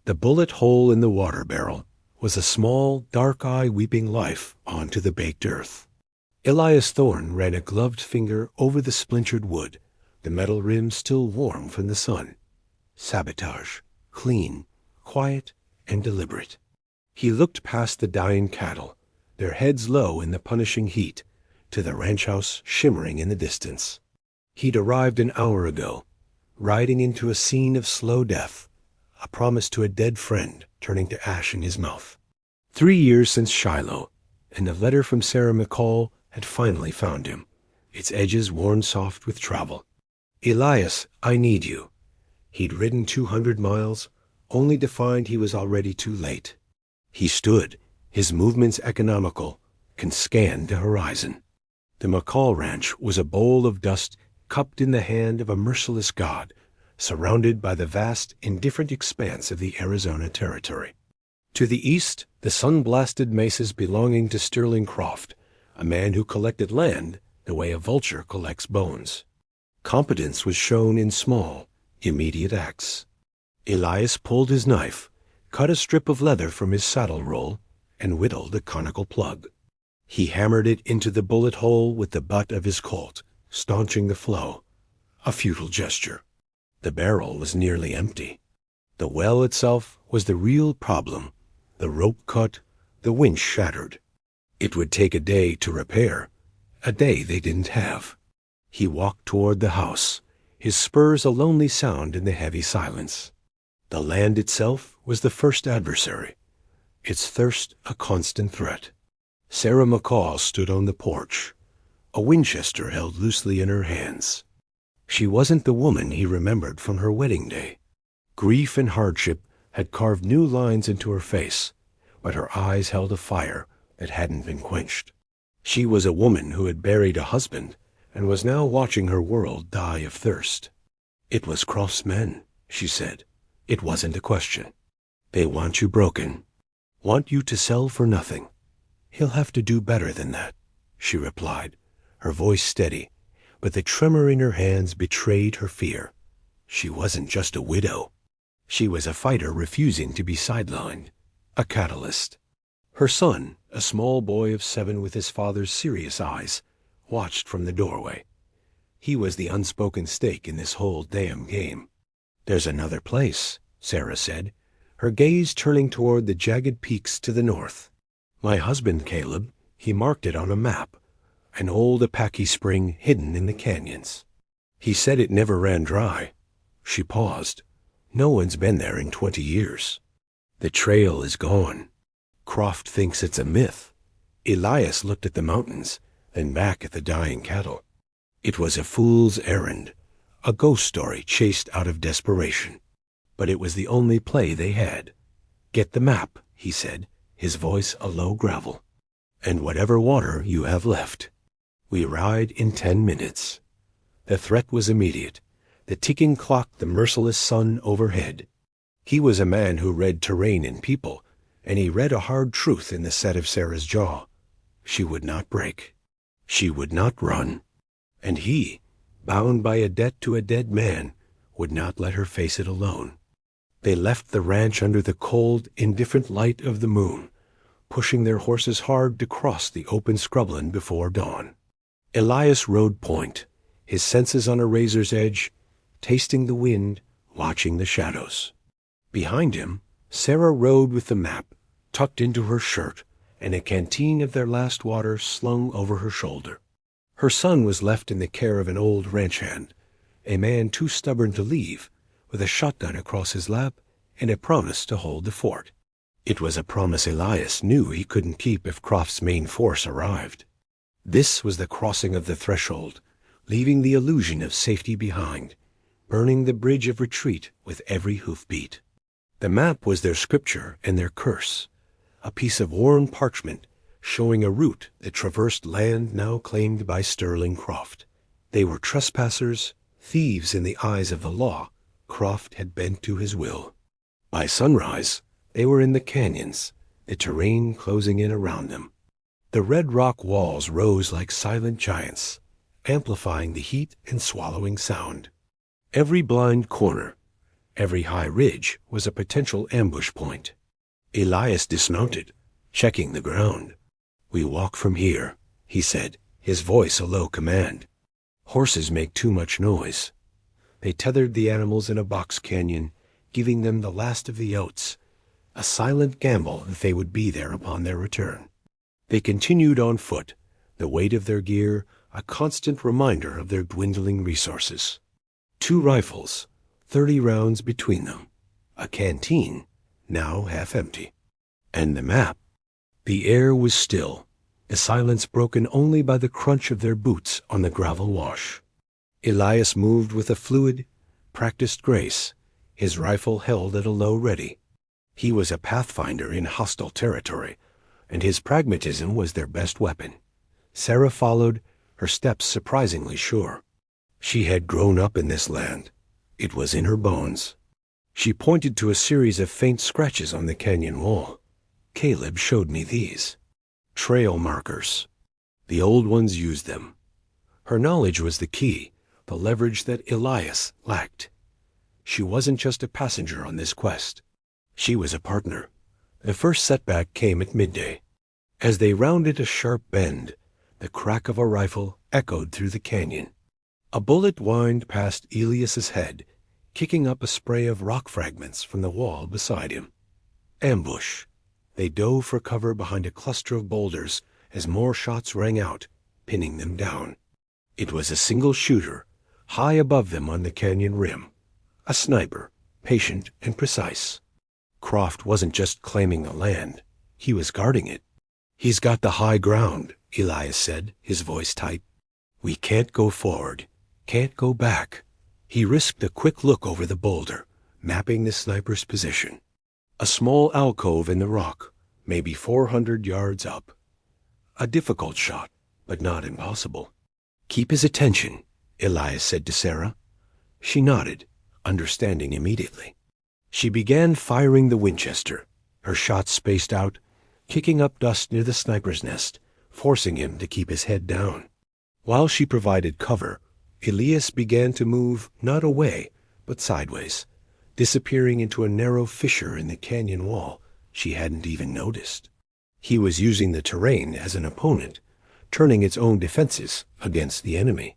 The bullet hole in the water barrel was a small, dark-eye weeping life onto the baked earth. Elias Thorne ran a gloved finger over the splintered wood, the metal rim still warm from the sun. Sabotage, clean, quiet, and deliberate. He looked past the dying cattle, their heads low in the punishing heat, to the ranch house shimmering in the distance. He'd arrived an hour ago, riding into a scene of slow death, a promise to a dead friend turning to ash in his mouth. 3 years since Shiloh, and a letter from Sarah McCall had finally found him, its edges worn soft with travel. "Elias, I need you." He'd ridden 200 miles, only to find he was already too late. He stood, his movements economical, and scanned the horizon. The McCall Ranch was a bowl of dust cupped in the hand of a merciless god, surrounded by the vast, indifferent expanse of the Arizona Territory. To the east, the sun-blasted mesas belonging to Sterling Croft, a man who collected land the way a vulture collects bones. Competence was shown in small, immediate acts. Elias pulled his knife, cut a strip of leather from his saddle roll, and whittled a conical plug. He hammered it into the bullet hole with the butt of his Colt, staunching the flow. A futile gesture. The barrel was nearly empty. The well itself was the real problem. The rope cut, the winch shattered. It would take a day to repair, a day they didn't have. He walked toward the house, his spurs a lonely sound in the heavy silence. The land itself was the first adversary, its thirst a constant threat. Sarah McCall stood on the porch, a Winchester held loosely in her hands. She wasn't the woman he remembered from her wedding day. Grief and hardship had carved new lines into her face, but her eyes held a fire that hadn't been quenched. She was a woman who had buried a husband and was now watching her world die of thirst. "It was Croft's men," she said. "It wasn't a question. They want you broken, want you to sell for nothing. He'll have to do better than that," she replied, her voice steady, but the tremor in her hands betrayed her fear. She wasn't just a widow. She was a fighter refusing to be sidelined, a catalyst. Her son, a small boy of 7 with his father's serious eyes, watched from the doorway. He was the unspoken stake in this whole damn game. "There's another place," Sarah said, her gaze turning toward the jagged peaks to the north. "My husband, Caleb, he marked it on a map, an old Apache spring hidden in the canyons. He said it never ran dry." She paused. "No one's been there in 20 years. The trail is gone. Croft thinks it's a myth." Elias looked at the mountains, then back at the dying cattle. It was a fool's errand, a ghost story chased out of desperation. But it was the only play they had. "Get the map," he said, his voice a low gravel. "And whatever water you have left. We ride in 10 minutes." The threat was immediate, the ticking clock the merciless sun overhead. He was a man who read terrain and people, and he read a hard truth in the set of Sarah's jaw. She would not break. She would not run. And he, bound by a debt to a dead man, would not let her face it alone. They left the ranch under the cold, indifferent light of the moon, pushing their horses hard to cross the open scrubland before dawn. Elias rode point, his senses on a razor's edge, tasting the wind, watching the shadows. Behind him, Sarah rode with the map tucked into her shirt and a canteen of their last water slung over her shoulder. Her son was left in the care of an old ranch hand, a man too stubborn to leave, with a shotgun across his lap and a promise to hold the fort. It was a promise Elias knew he couldn't keep if Croft's main force arrived. This was the crossing of the threshold, leaving the illusion of safety behind, burning the bridge of retreat with every hoofbeat. The map was their scripture and their curse, a piece of worn parchment showing a route that traversed land now claimed by Sterling Croft. They were trespassers, thieves in the eyes of the law Croft had bent to his will. By sunrise, they were in the canyons, the terrain closing in around them. The red rock walls rose like silent giants, amplifying the heat and swallowing sound. Every blind corner, Every high ridge was a potential ambush point. Elias dismounted, checking the ground. "We walk from here," he said, his voice a low command. "Horses make too much noise." They tethered the animals in a box canyon, giving them the last of the oats, a silent gamble that they would be there upon their return. They continued on foot, the weight of their gear a constant reminder of their dwindling resources. 2 rifles, 30 rounds between them, a canteen, now half empty, and the map. The air was still, a silence broken only by the crunch of their boots on the gravel wash. Elias moved with a fluid, practiced grace, his rifle held at a low ready. He was a pathfinder in hostile territory, and his pragmatism was their best weapon. Sarah followed, her steps surprisingly sure. She had grown up in this land. It was in her bones. She pointed to a series of faint scratches on the canyon wall. "Caleb showed me these. Trail markers. The old ones used them." Her knowledge was the key, the leverage that Elias lacked. She wasn't just a passenger on this quest. She was a partner. The first setback came at midday. As they rounded a sharp bend, the crack of a rifle echoed through the canyon. A bullet whined past Elias's head, kicking up a spray of rock fragments from the wall beside him. Ambush. They dove for cover behind a cluster of boulders as more shots rang out, pinning them down. It was a single shooter, high above them on the canyon rim. A sniper, patient and precise. Croft wasn't just claiming the land. He was guarding it. "He's got the high ground," Elias said, his voice tight. "We can't go forward, can't go back." He risked a quick look over the boulder, mapping the sniper's position. A small alcove in the rock, maybe 400 yards up. A difficult shot, but not impossible. "Keep his attention," Elias said to Sarah. She nodded, understanding immediately. She began firing the Winchester, her shots spaced out, kicking up dust near the sniper's nest, forcing him to keep his head down. While she provided cover, Elias began to move not away, but sideways, disappearing into a narrow fissure in the canyon wall she hadn't even noticed. He was using the terrain as an opponent, turning its own defenses against the enemy.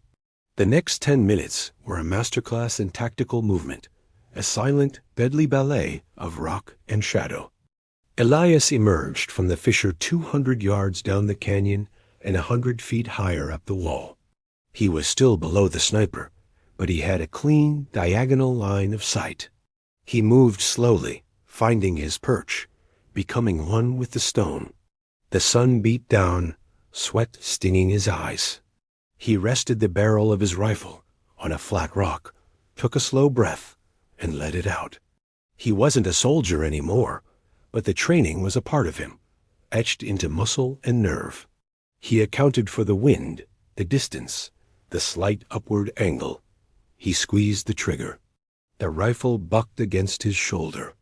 The next 10 minutes were a masterclass in tactical movement, a silent, deadly ballet of rock and shadow. Elias emerged from the fissure 200 yards down the canyon and 100 feet higher up the wall. He was still below the sniper, but he had a clean, diagonal line of sight. He moved slowly, finding his perch, becoming one with the stone. The sun beat down, sweat stinging his eyes. He rested the barrel of his rifle on a flat rock, took a slow breath, and let it out. He wasn't a soldier anymore, but the training was a part of him, etched into muscle and nerve. He accounted for the wind, the distance, the slight upward angle. He squeezed the trigger. The rifle bucked against his shoulder.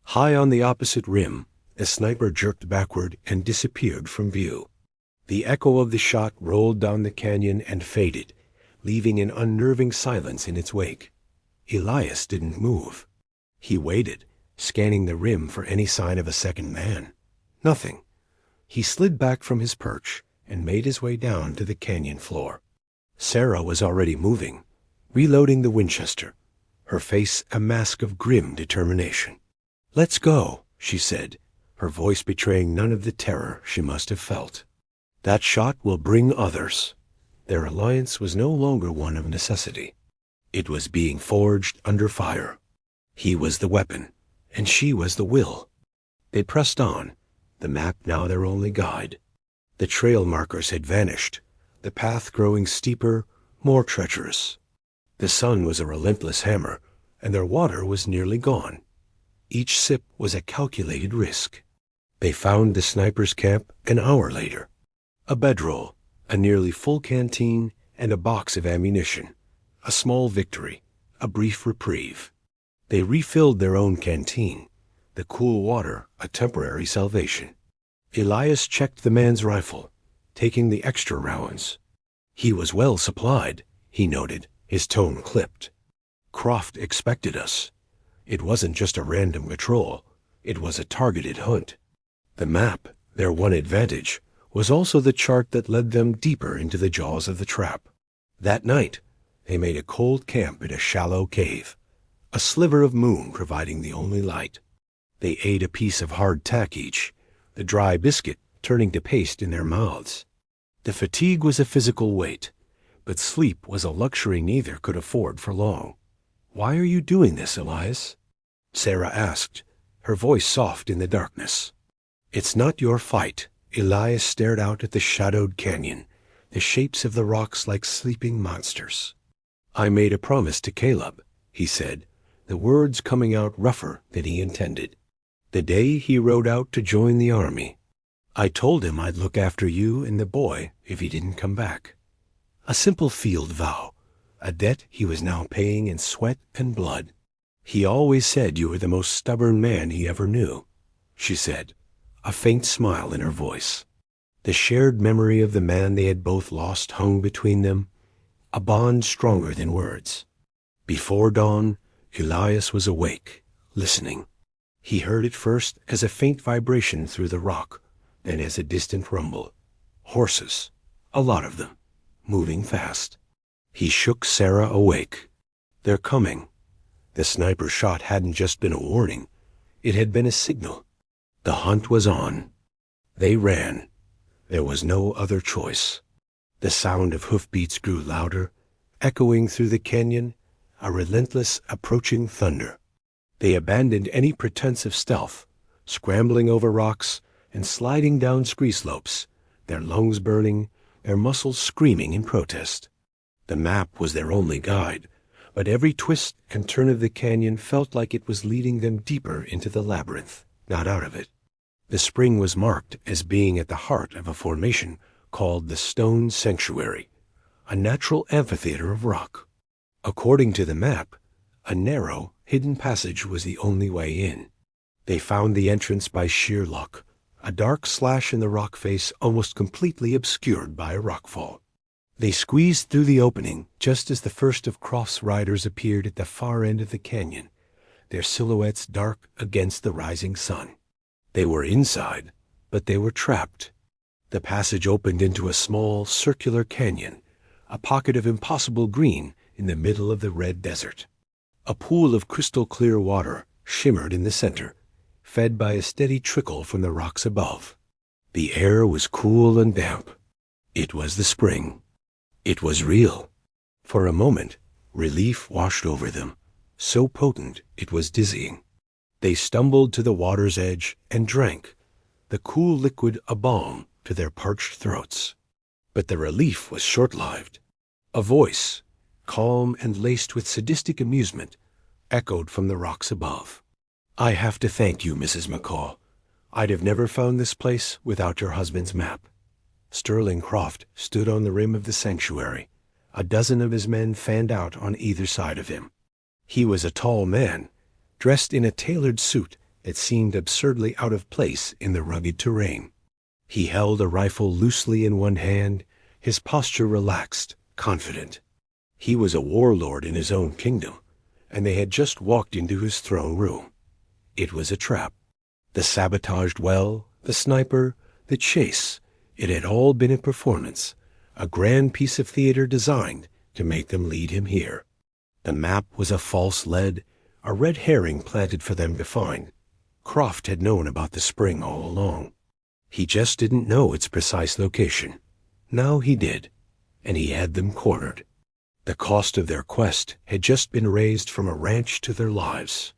High on the opposite rim, the sniper jerked backward and disappeared from view. The echo of the shot rolled down the canyon and faded, leaving an unnerving silence in its wake. Elias didn't move. He waited, scanning the rim for any sign of a second man. Nothing. He slid back from his perch and made his way down to the canyon floor. Sarah was already moving, reloading the Winchester, her face a mask of grim determination. "Let's go," she said, her voice betraying none of the terror she must have felt. That shot will bring others. Their alliance was no longer one of necessity. It was being forged under fire. He was the weapon, and she was the will. They pressed on, the map now their only guide. The trail markers had vanished, the path growing steeper, more treacherous. The sun was a relentless hammer, and their water was nearly gone. Each sip was a calculated risk. They found the sniper's camp an hour later. A bedroll, a nearly full canteen, and a box of ammunition. A small victory, a brief reprieve. They refilled their own canteen, the cool water a temporary salvation. Elias checked the man's rifle, taking the extra rounds. He was well supplied, he noted, his tone clipped. Croft expected us. It wasn't just a random patrol. It was a targeted hunt. The map, their one advantage, was also the chart that led them deeper into the jaws of the trap. That night, they made a cold camp in a shallow cave, a sliver of moon providing the only light. They ate a piece of hard tack each, the dry biscuit turning to paste in their mouths. The fatigue was a physical weight, but sleep was a luxury neither could afford for long. "Why are you doing this, Elias?" Sarah asked, her voice soft in the darkness. "It's not your fight." Elias stared out at the shadowed canyon, the shapes of the rocks like sleeping monsters. "I made a promise to Caleb," he said, the words coming out rougher than he intended. "The day he rode out to join the army. I told him I'd look after you and the boy if he didn't come back. A simple field vow, a debt he was now paying in sweat and blood. He always said you were the most stubborn man he ever knew," she said, a faint smile in her voice. The shared memory of the man they had both lost hung between them, a bond stronger than words. Before dawn, Elias was awake, listening. He heard it first as a faint vibration through the rock, then as a distant rumble. Horses, a lot of them, moving fast. He shook Sarah awake. "They're coming." The sniper shot hadn't just been a warning. It had been a signal. The hunt was on. They ran. There was no other choice. The sound of hoofbeats grew louder, echoing through the canyon, a relentless approaching thunder. They abandoned any pretense of stealth, scrambling over rocks and sliding down scree slopes, their lungs burning, their muscles screaming in protest. The map was their only guide, but every twist and turn of the canyon felt like it was leading them deeper into the labyrinth, not out of it. The spring was marked as being at the heart of a formation called the Stone Sanctuary, a natural amphitheater of rock. According to the map, a narrow, hidden passage was the only way in. They found the entrance by sheer luck, a dark slash in the rock face almost completely obscured by a rockfall. They squeezed through the opening just as the first of Croft's riders appeared at the far end of the canyon, their silhouettes dark against the rising sun. They were inside, but they were trapped. The passage opened into a small, circular canyon, a pocket of impossible green in the middle of the red desert. A pool of crystal-clear water shimmered in the center, fed by a steady trickle from the rocks above. The air was cool and damp. It was the spring. It was real. For a moment, relief washed over them, so potent it was dizzying. They stumbled to the water's edge and drank, the cool liquid a balm to their parched throats. But the relief was short-lived. A voice, calm and laced with sadistic amusement, echoed from the rocks above. "I have to thank you, Mrs. McCall. I'd have never found this place without your husband's map." Sterling Croft stood on the rim of the sanctuary, a dozen of his men fanned out on either side of him. He was a tall man, dressed in a tailored suit that seemed absurdly out of place in the rugged terrain. He held a rifle loosely in one hand, his posture relaxed, confident. He was a warlord in his own kingdom, and they had just walked into his throne room. It was a trap. The sabotaged well, the sniper, the chase, it had all been a performance, a grand piece of theater designed to make them lead him here. The map was a false lead, a red herring planted for them to find. Croft had known about the spring all along. He just didn't know its precise location. Now he did, and he had them cornered. The cost of their quest had just been raised from a ranch to their lives.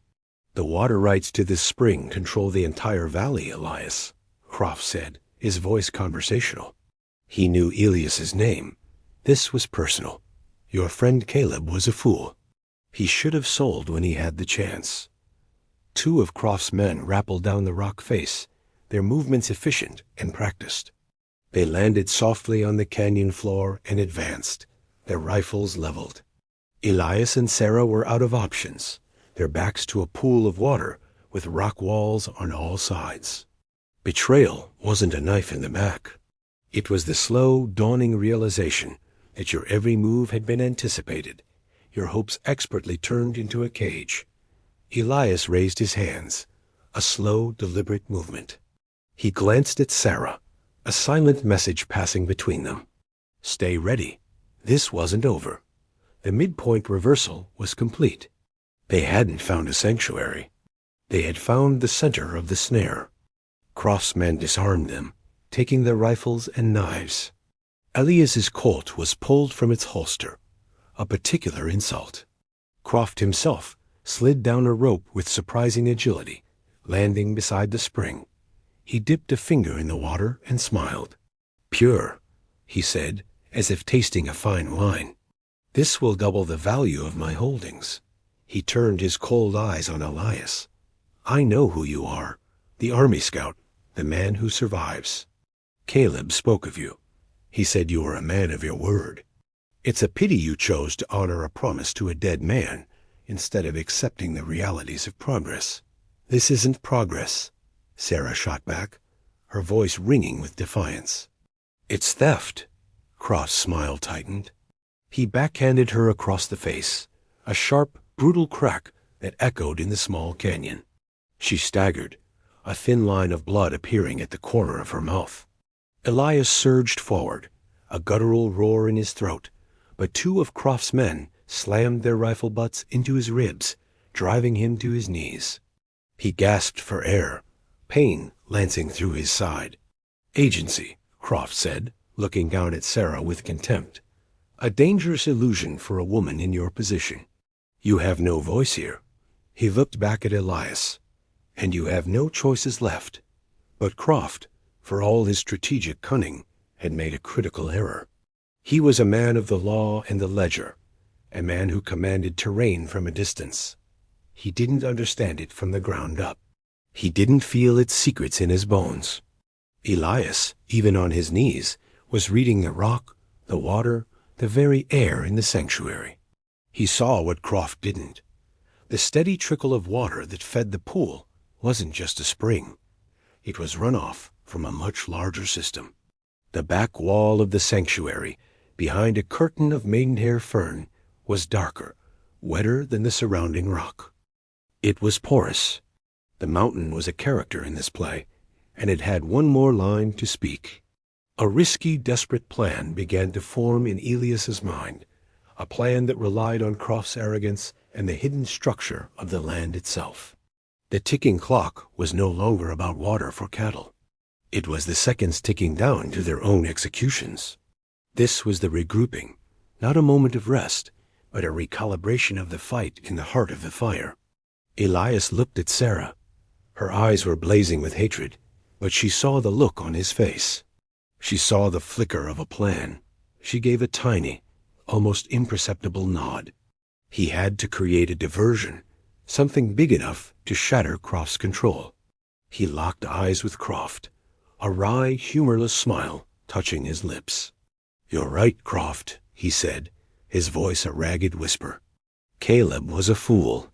"The water rights to this spring control the entire valley, Elias," Croft said, his voice conversational. He knew Elias's name. This was personal. Your friend Caleb was a fool. He should have sold when he had the chance. Two of Croft's men rappelled down the rock face, their movements efficient and practiced. They landed softly on the canyon floor and advanced, their rifles leveled. Elias and Sarah were out of options, their backs to a pool of water with rock walls on all sides. Betrayal wasn't a knife in the back. It was the slow, dawning realization that your every move had been anticipated, your hopes expertly turned into a cage. Elias raised his hands, a slow, deliberate movement. He glanced at Sarah, a silent message passing between them. Stay ready. This wasn't over. The midpoint reversal was complete. They hadn't found a sanctuary. They had found the center of the snare. Croft's men disarmed them, taking their rifles and knives. Elias's Colt was pulled from its holster, a particular insult. Croft himself slid down a rope with surprising agility, landing beside the spring. He dipped a finger in the water and smiled. Pure, he said, as if tasting a fine wine. This will double the value of my holdings. He turned his cold eyes on Elias. I know who you are, the Army Scout, the man who survives. Caleb spoke of you. He said you were a man of your word. It's a pity you chose to honor a promise to a dead man instead of accepting the realities of progress. This isn't progress, Sarah shot back, her voice ringing with defiance. It's theft. Croft's smile tightened. He backhanded her across the face, a sharp, brutal crack that echoed in the small canyon. She staggered, a thin line of blood appearing at the corner of her mouth. Elias surged forward, a guttural roar in his throat, but two of Croft's men slammed their rifle butts into his ribs, driving him to his knees. He gasped for air, pain lancing through his side. Agency, Croft said, looking down at Sarah with contempt. A dangerous illusion for a woman in your position. You have no voice here. He looked back at Elias. And you have no choices left. But Croft, for all his strategic cunning, had made a critical error. He was a man of the law and the ledger, a man who commanded terrain from a distance. He didn't understand it from the ground up. He didn't feel its secrets in his bones. Elias, even on his knees, was reading the rock, the water, the very air in the sanctuary. He saw what Croft didn't. The steady trickle of water that fed the pool wasn't just a spring. It was runoff from a much larger system. The back wall of the sanctuary, behind a curtain of maidenhair fern, was darker, wetter than the surrounding rock. It was porous. The mountain was a character in this play, and it had one more line to speak. A risky, desperate plan began to form in Elias's mind, a plan that relied on Croft's arrogance and the hidden structure of the land itself. The ticking clock was no longer about water for cattle. It was the seconds ticking down to their own executions. This was the regrouping, not a moment of rest, but a recalibration of the fight in the heart of the fire. Elias looked at Sarah. Her eyes were blazing with hatred, but she saw the look on his face. She saw the flicker of a plan. She gave a tiny, almost imperceptible nod. He had to create a diversion, something big enough to shatter Croft's control. He locked eyes with Croft, a wry, humorless smile touching his lips. "You're right, Croft," he said, his voice a ragged whisper. Caleb was a fool.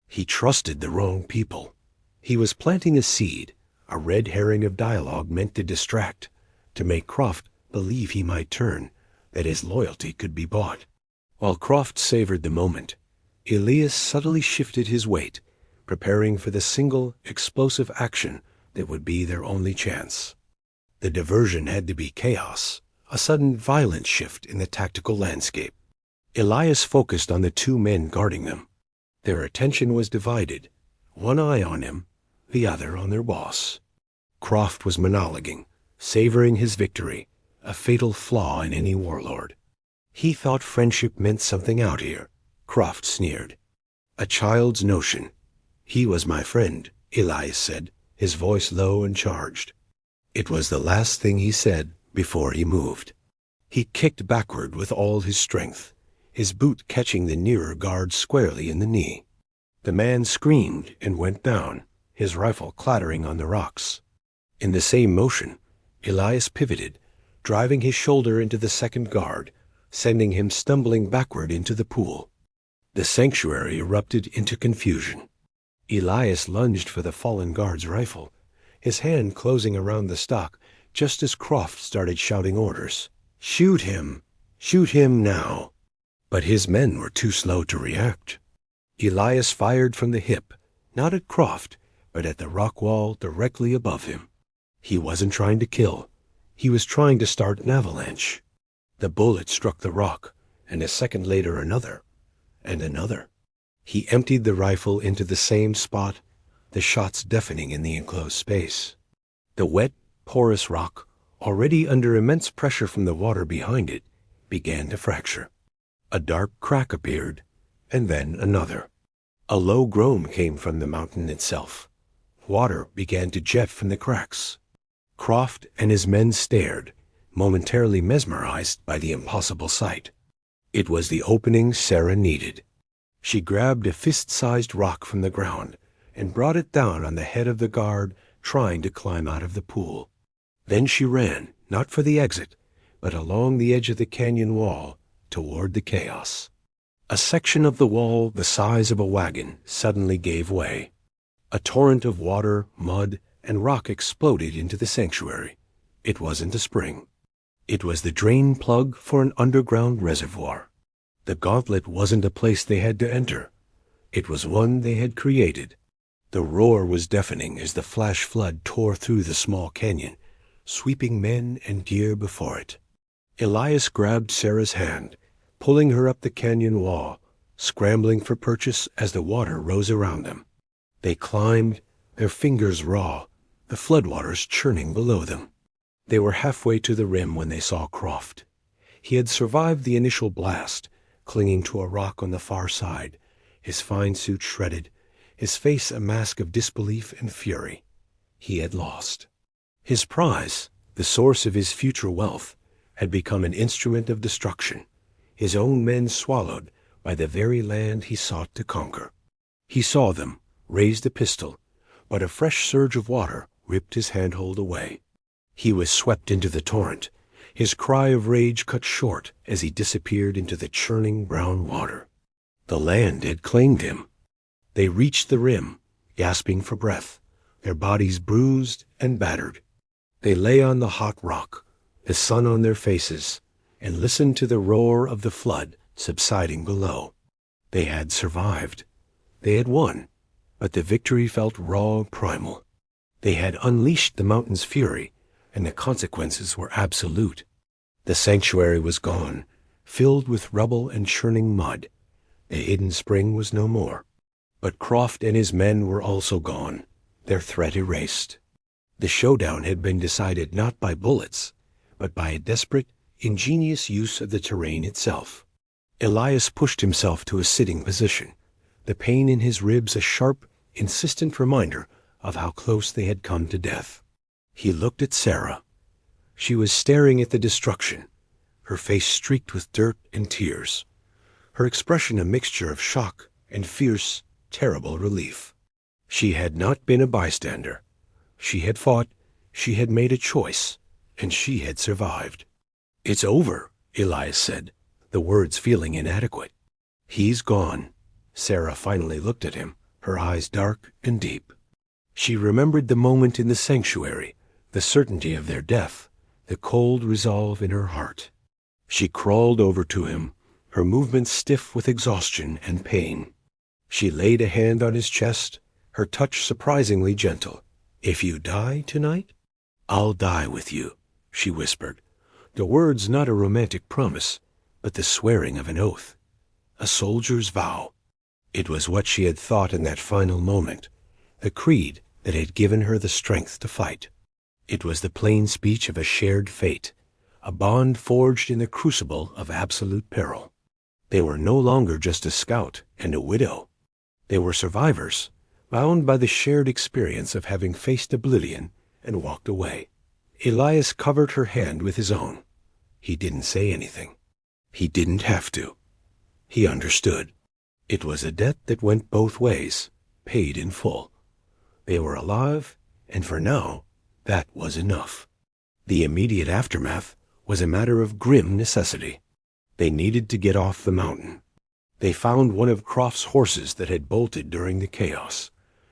He trusted the wrong people. He was planting a seed, a red herring of dialogue meant to distract, to make Croft believe he might turn, that his loyalty could be bought. While Croft savored the moment, Elias subtly shifted his weight, preparing for the single, explosive action that would be their only chance. The diversion had to be chaos, a sudden violent shift in the tactical landscape. Elias focused on the two men guarding them. Their attention was divided, one eye on him, the other on their boss. Croft was monologuing, savoring his victory, a fatal flaw in any warlord. He thought friendship meant something out here, Croft sneered. A child's notion. He was my friend, Elias said, his voice low and charged. It was the last thing he said before he moved. He kicked backward with all his strength, his boot catching the nearer guard squarely in the knee. The man screamed and went down, his rifle clattering on the rocks. In the same motion, Elias pivoted, driving his shoulder into the second guard, sending him stumbling backward into the pool. The sanctuary erupted into confusion. Elias lunged for the fallen guard's rifle, his hand closing around the stock just as Croft started shouting orders. "Shoot him! Shoot him now!" But his men were too slow to react. Elias fired from the hip, not at Croft, but at the rock wall directly above him. He wasn't trying to kill. He was trying to start an avalanche. The bullet struck the rock, and a second later another, and another. He emptied the rifle into the same spot, the shots deafening in the enclosed space. The wet, porous rock, already under immense pressure from the water behind it, began to fracture. A dark crack appeared, and then another. A low groan came from the mountain itself. Water began to jet from the cracks. Croft and his men stared, momentarily mesmerized by the impossible sight. It was the opening Sarah needed. She grabbed a fist-sized rock from the ground and brought it down on the head of the guard trying to climb out of the pool. Then she ran, not for the exit, but along the edge of the canyon wall toward the chaos. A section of the wall the size of a wagon suddenly gave way. A torrent of water, mud, and rock exploded into the sanctuary. It wasn't a spring. It was the drain plug for an underground reservoir. The gauntlet wasn't a place they had to enter. It was one they had created. The roar was deafening as the flash flood tore through the small canyon, sweeping men and gear before it. Elias grabbed Sarah's hand, pulling her up the canyon wall, scrambling for purchase as the water rose around them. They climbed, their fingers raw, the floodwaters churning below them. They were halfway to the rim when they saw Croft. He had survived the initial blast, clinging to a rock on the far side, his fine suit shredded, his face a mask of disbelief and fury. He had lost. His prize, the source of his future wealth, had become an instrument of destruction, his own men swallowed by the very land he sought to conquer. He saw them, raised a pistol, but a fresh surge of water ripped his handhold away. He was swept into the torrent, his cry of rage cut short as he disappeared into the churning brown water. The land had claimed him. They reached the rim, gasping for breath, their bodies bruised and battered. They lay on the hot rock, the sun on their faces, and listened to the roar of the flood subsiding below. They had survived. They had won, but the victory felt raw, primal. They had unleashed the mountain's fury, and the consequences were absolute. The sanctuary was gone, filled with rubble and churning mud. The hidden spring was no more. But Croft and his men were also gone, their threat erased. The showdown had been decided not by bullets, but by a desperate, ingenious use of the terrain itself. Elias pushed himself to a sitting position, the pain in his ribs a sharp, insistent reminder of how close they had come to death. He looked at Sarah. She was staring at the destruction, her face streaked with dirt and tears, her expression a mixture of shock and fierce, terrible relief. She had not been a bystander. She had fought, she had made a choice, and she had survived. "It's over," Elias said, the words feeling inadequate. "He's gone." Sarah finally looked at him, her eyes dark and deep. She remembered the moment in the sanctuary, the certainty of their death, the cold resolve in her heart. She crawled over to him, her movements stiff with exhaustion and pain. She laid a hand on his chest, her touch surprisingly gentle. "If you die tonight, I'll die with you," she whispered. The words not a romantic promise, but the swearing of an oath, a soldier's vow. It was what she had thought in that final moment, the creed that had given her the strength to fight. It was the plain speech of a shared fate, a bond forged in the crucible of absolute peril. They were no longer just a scout and a widow. They were survivors, bound by the shared experience of having faced oblivion and walked away. Elias covered her hand with his own. He didn't say anything. He didn't have to. He understood. It was a debt that went both ways, paid in full. They were alive, and for now, that was enough. The immediate aftermath was a matter of grim necessity. They needed to get off the mountain. They found one of Croft's horses that had bolted during the chaos,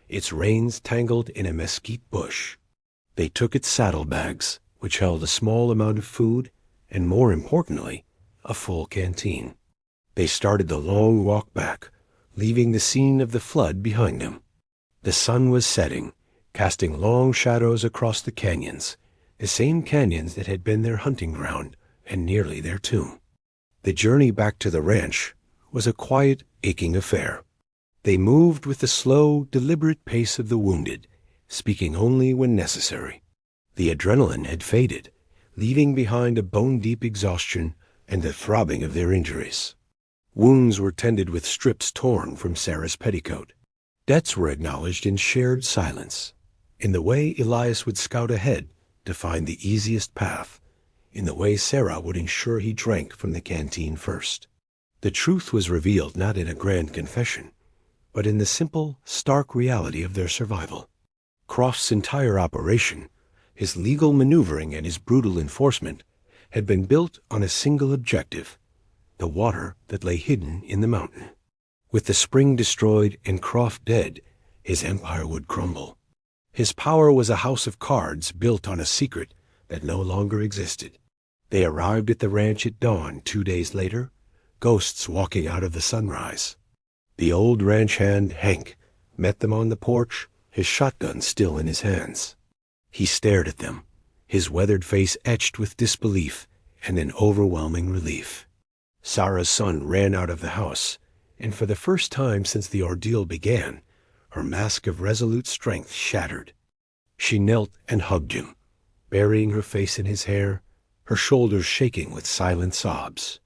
its reins tangled in a mesquite bush. They took its saddlebags, which held a small amount of food, and more importantly, a full canteen. They started the long walk back, leaving the scene of the flood behind them. The sun was setting, casting long shadows across the canyons that had been their hunting ground and nearly their tomb. The journey back to the ranch was a quiet, aching affair. They moved with the slow, deliberate pace of the wounded, speaking only when necessary. The adrenaline had faded, leaving behind a bone-deep exhaustion and the throbbing of their injuries. Wounds were tended with strips torn from Sarah's petticoat. Debts were acknowledged in shared silence, in the way Elias would scout ahead to find the easiest path, in the way Sarah would ensure he drank from the canteen first. The truth was revealed not in a grand confession, but in the simple, stark reality of their survival. Croft's entire operation, his legal maneuvering and his brutal enforcement, had been built on a single objective: the water that lay hidden in the mountain. With the spring destroyed and Croft dead, his empire would crumble. His power was a house of cards built on a secret that no longer existed. They arrived at the ranch at dawn 2 days later, ghosts walking out of the sunrise. The old ranch hand, Hank, met them on the porch, his shotgun still in his hands. He stared at them, his weathered face etched with disbelief and an overwhelming relief. Sarah's son ran out of the house, and for the first time since the ordeal began, her mask of resolute strength shattered. She knelt and hugged him, burying her face in his hair, her shoulders shaking with silent sobs.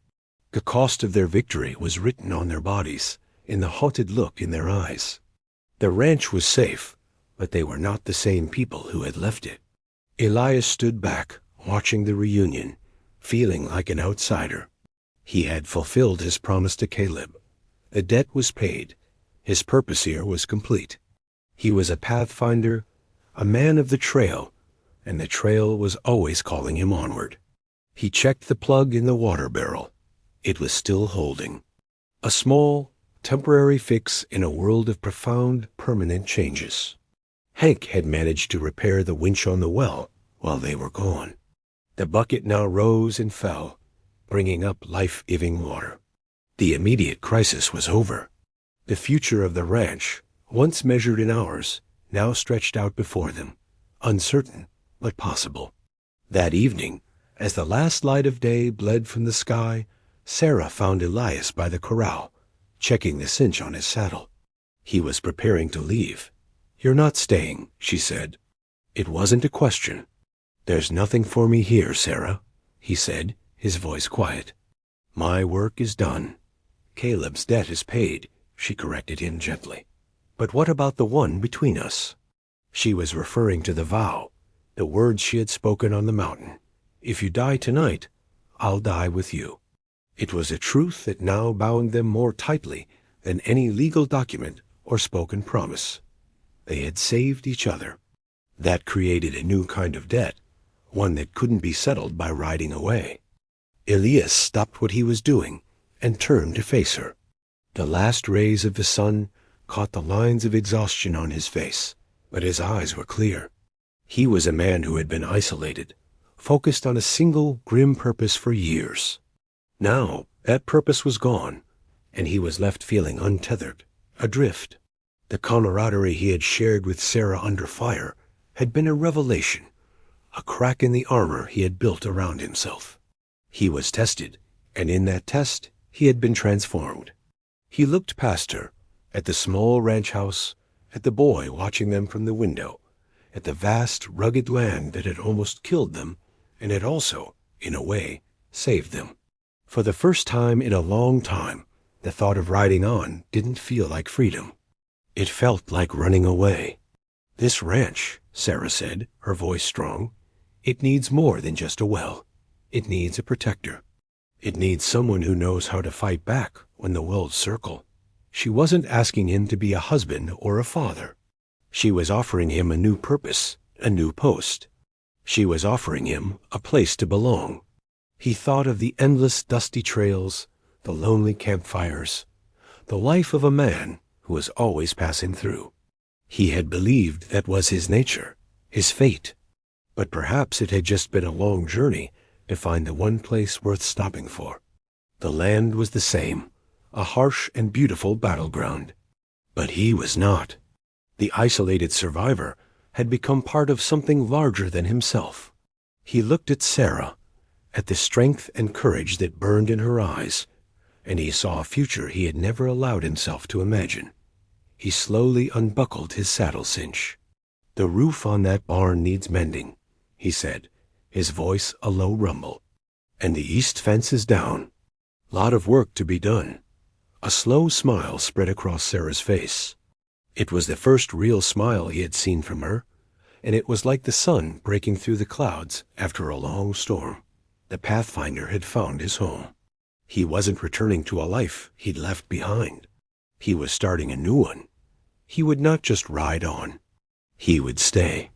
The cost of their victory was written on their bodies, in the haunted look in their eyes. The ranch was safe, but they were not the same people who had left it. Elias stood back, watching the reunion, feeling like an outsider. He had fulfilled his promise to Caleb. The debt was paid. His purpose here was complete. He was a pathfinder, a man of the trail, and the trail was always calling him onward. He checked the plug in the water barrel. It was still holding. A small, temporary fix in a world of profound, permanent changes. Hank had managed to repair the winch on the well while they were gone. The bucket now rose and fell, bringing up life-giving water. The immediate crisis was over. The future of the ranch, once measured in hours, now stretched out before them, uncertain but possible. That evening, as the last light of day bled from the sky, Sarah found Elias by the corral, checking the cinch on his saddle. He was preparing to leave. "You're not staying," she said. It wasn't a question. "There's nothing for me here, Sarah," he said, his voice quiet. "My work is done." "Caleb's debt is paid," she corrected him gently. "But what about the one between us?" She was referring to the vow, the words she had spoken on the mountain. "If you die tonight, I'll die with you." It was a truth that now bound them more tightly than any legal document or spoken promise. They had saved each other. That created a new kind of debt, one that couldn't be settled by riding away. Elias stopped what he was doing and turned to face her. The last rays of the sun caught the lines of exhaustion on his face, but his eyes were clear. He was a man who had been isolated, focused on a single grim purpose for years. Now that purpose was gone, and he was left feeling untethered, adrift. The camaraderie he had shared with Sarah under fire had been a revelation, a crack in the armor he had built around himself. He was tested, and in that test he had been transformed. He looked past her, at the small ranch house, at the boy watching them from the window, at the vast, rugged land that had almost killed them and had also, in a way, saved them. For the first time in a long time, the thought of riding on didn't feel like freedom. It felt like running away. "This ranch," Sarah said, her voice strong, "it needs more than just a well. It needs a protector. It needs someone who knows how to fight back when the wolves circle." She wasn't asking him to be a husband or a father. She was offering him a new purpose, a new post. She was offering him a place to belong. He thought of the endless dusty trails, the lonely campfires, the life of a man who was always passing through. He had believed that was his nature, his fate. But perhaps it had just been a long journey to find the one place worth stopping for. The land was the same, a harsh and beautiful battleground. But he was not. The isolated survivor had become part of something larger than himself. He looked at Sarah, at the strength and courage that burned in her eyes, and he saw a future he had never allowed himself to imagine. He slowly unbuckled his saddle cinch. "The roof on that barn needs mending," he said, his voice a low rumble. "And the east fence is down. Lot of work to be done." A slow smile spread across Sarah's face. It was the first real smile he had seen from her, and it was like the sun breaking through the clouds after a long storm. The pathfinder had found his home. He wasn't returning to a life he'd left behind. He was starting a new one. He would not just ride on. He would stay.